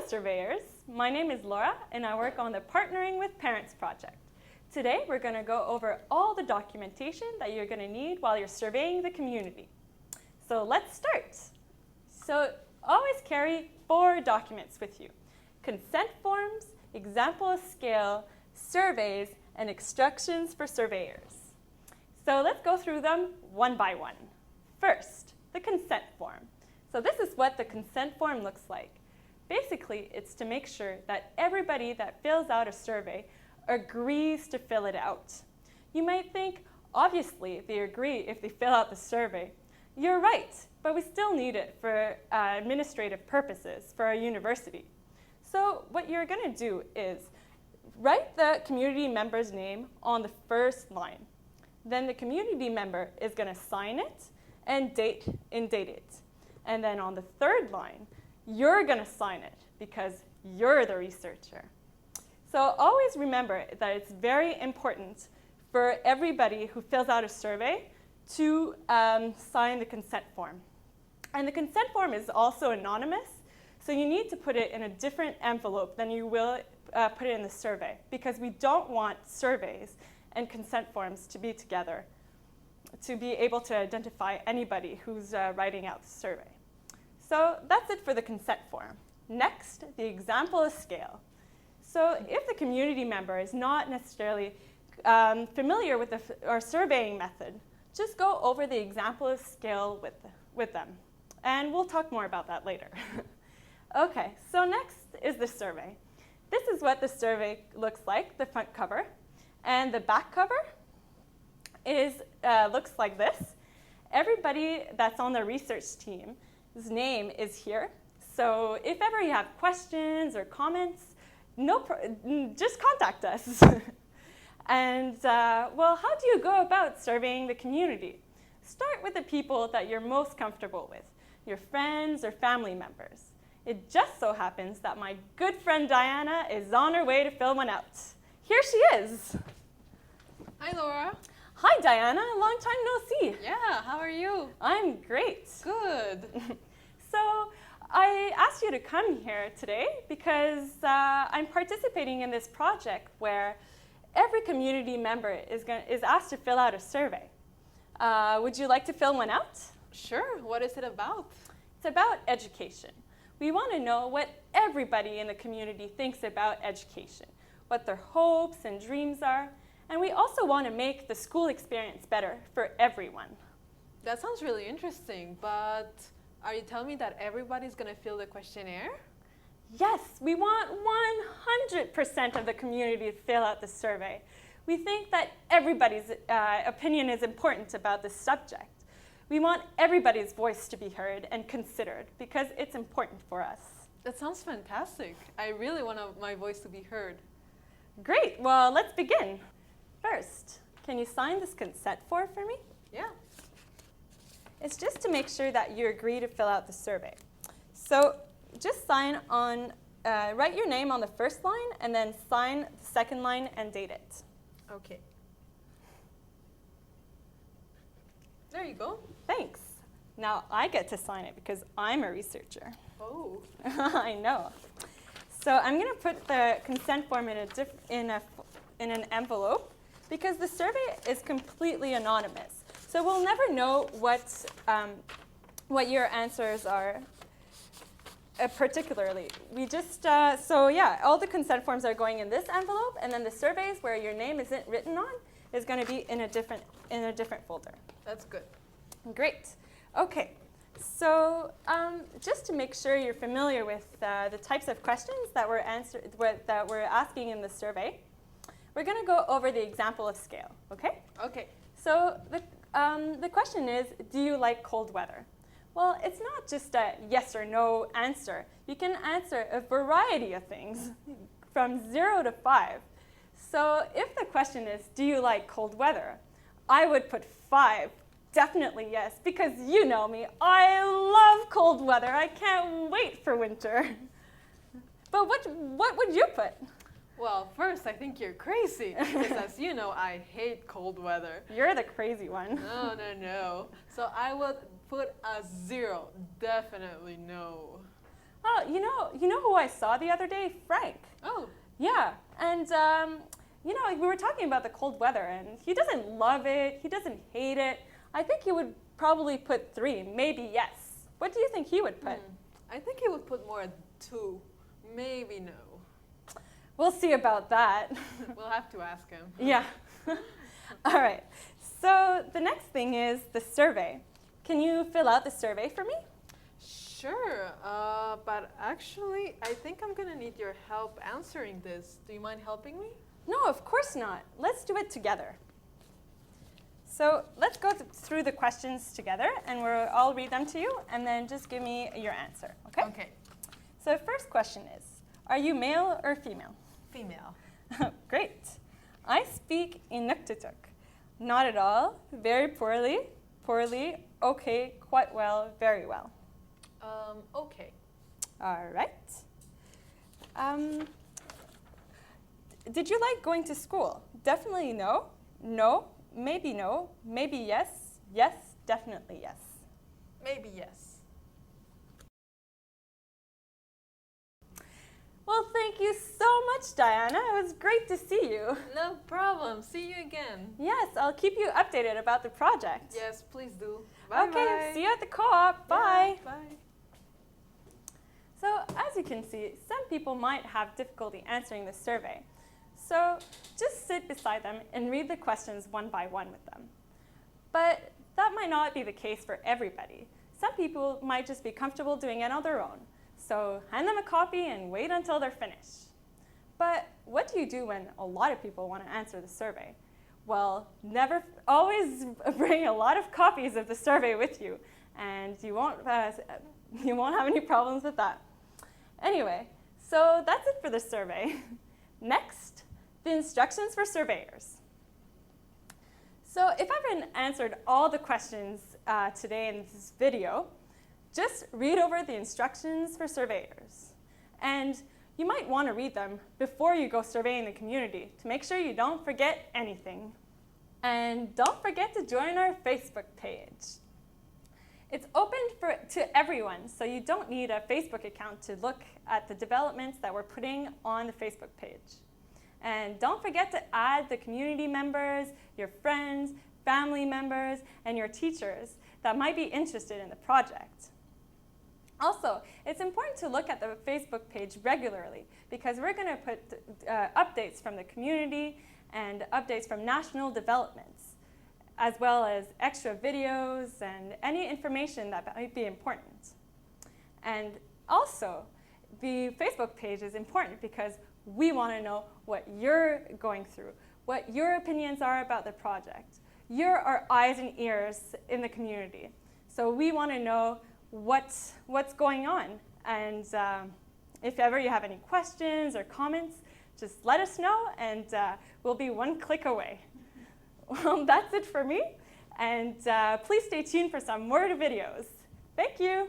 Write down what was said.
Surveyors. My name is Laura, and I work on the Partnering with Parents project. Today, we're going to go over all the documentation that you're going to need while you're surveying the community. So let's start. So always carry 4 documents with you: consent forms, example of scale, surveys, and instructions for surveyors. So let's go through them one by one. First, the consent form. So this is what the consent form looks like. Basically, it's to make sure that everybody that fills out a survey agrees to fill it out. You might think, obviously, they agree if they fill out the survey. You're right, but we still need it for administrative purposes for our university. So what you're going to do is write the community member's name on the first line. Then the community member is going to sign it and date it. And then on the third line, you're going to sign it because you're the researcher. So always remember that it's very important for everybody who fills out a survey to sign the consent form. And the consent form is also anonymous, so you need to put it in a different envelope than you will put it in the survey, because we don't want surveys and consent forms to be together to be able to identify anybody who's writing out the survey. So that's it for the consent form. Next, the example of scale. So if the community member is not necessarily familiar with our surveying method, just go over the example of scale with them. And we'll talk more about that later. Okay, so next is the survey. This is what the survey looks like, the front cover. And the back cover looks like this. Everybody that's on the research team, his name is here. So if ever you have questions or comments, just contact us. And well, how do you go about surveying the community? Start with the people that you're most comfortable with, your friends or family members. It just so happens that my good friend Diana is on her way to fill one out. Here she is. Hi, Laura. Hi, Diana. Long time no see. Yeah, how are you? I'm great. Good. So I asked you to come here today because I'm participating in this project where every community member is asked to fill out a survey. Would you like to fill one out? Sure. What is it about? It's about education. We want to know what everybody in the community thinks about education, what their hopes and dreams are, and we also want to make the school experience better for everyone. That sounds really interesting, but are you telling me that everybody's going to fill the questionnaire? Yes, we want 100% of the community to fill out the survey. We think that everybody's opinion is important about this subject. We want everybody's voice to be heard and considered because it's important for us. That sounds fantastic. I really want my voice to be heard. Great, well, let's begin. First, can you sign this consent form for me? Yeah. It's just to make sure that you agree to fill out the survey. So just sign on, write your name on the first line and then sign the second line and date it. Okay. There you go. Thanks. Now I get to sign it because I'm a researcher. Oh. I know. So I'm going to put the consent form in an envelope because the survey is completely anonymous. So we'll never know what your answers are particularly. We just, so yeah, all the consent forms are going in this envelope, and then the surveys where your name isn't written on is going to be in a different folder. That's good. Great. Okay. So just to make sure you're familiar with the types of questions that we're asking in the survey, we're going to go over the example of scale. Okay? Okay. So the question is, do you like cold weather? Well, it's not just a yes or no answer. You can answer a variety of things from 0 to 5. So if the question is, do you like cold weather? I would put 5. Definitely yes, because you know me. I love cold weather. I can't wait for winter. But what would you put? Well, first, I think you're crazy, because as you know, I hate cold weather. You're the crazy one. No. So I would put a 0. Definitely no. Oh, you know who I saw the other day? Frank. Oh, Yeah, and we were talking about the cold weather, and he doesn't love it. He doesn't hate it. I think he would probably put 3, maybe yes. What do you think he would put? I think he would put more 2, maybe no. We'll see about that. We'll have to ask him. Yeah. All right. So the next thing is the survey. Can you fill out the survey for me? Sure, but actually, I think I'm gonna need your help answering this. Do you mind helping me? No, of course not. Let's do it together. So let's go through the questions together, and I'll read them to you, and then just give me your answer, okay? Okay. So the first question is, are you male or female? Female. Great. I speak Inuktitut. Not at all, very poorly, poorly, okay, quite well, very well. Okay. All right. Did you like going to school? Definitely no, no, maybe yes, yes, definitely yes. Maybe yes. Well, thank you so much, Diana. It was great to see you. No problem. See you again. Yes, I'll keep you updated about the project. Yes, please do. Bye. Okay, see you at the co-op. Bye. Yeah, bye. So as you can see, some people might have difficulty answering the survey. So just sit beside them and read the questions one by one with them. But that might not be the case for everybody. Some people might just be comfortable doing it on their own. So hand them a copy and wait until they're finished. But what do you do when a lot of people want to answer the survey? Well, always bring a lot of copies of the survey with you, and you won't have any problems with that. Anyway, so that's it for the survey. Next, the instructions for surveyors. So if I haven't answered all the questions today in this video, just read over the instructions for surveyors. And you might want to read them before you go surveying the community to make sure you don't forget anything. And don't forget to join our Facebook page. It's open to everyone, so you don't need a Facebook account to look at the developments that we're putting on the Facebook page. And don't forget to add the community members, your friends, family members, and your teachers that might be interested in the project. Also, it's important to look at the Facebook page regularly because we're going to put updates from the community and updates from national developments, as well as extra videos and any information that might be important. And also, the Facebook page is important because we want to know what you're going through, what your opinions are about the project. You're our eyes and ears in the community. So we want to know what's going on. And if ever you have any questions or comments, just let us know, and we'll be one click away. Well, that's it for me. And please stay tuned for some more videos. Thank you.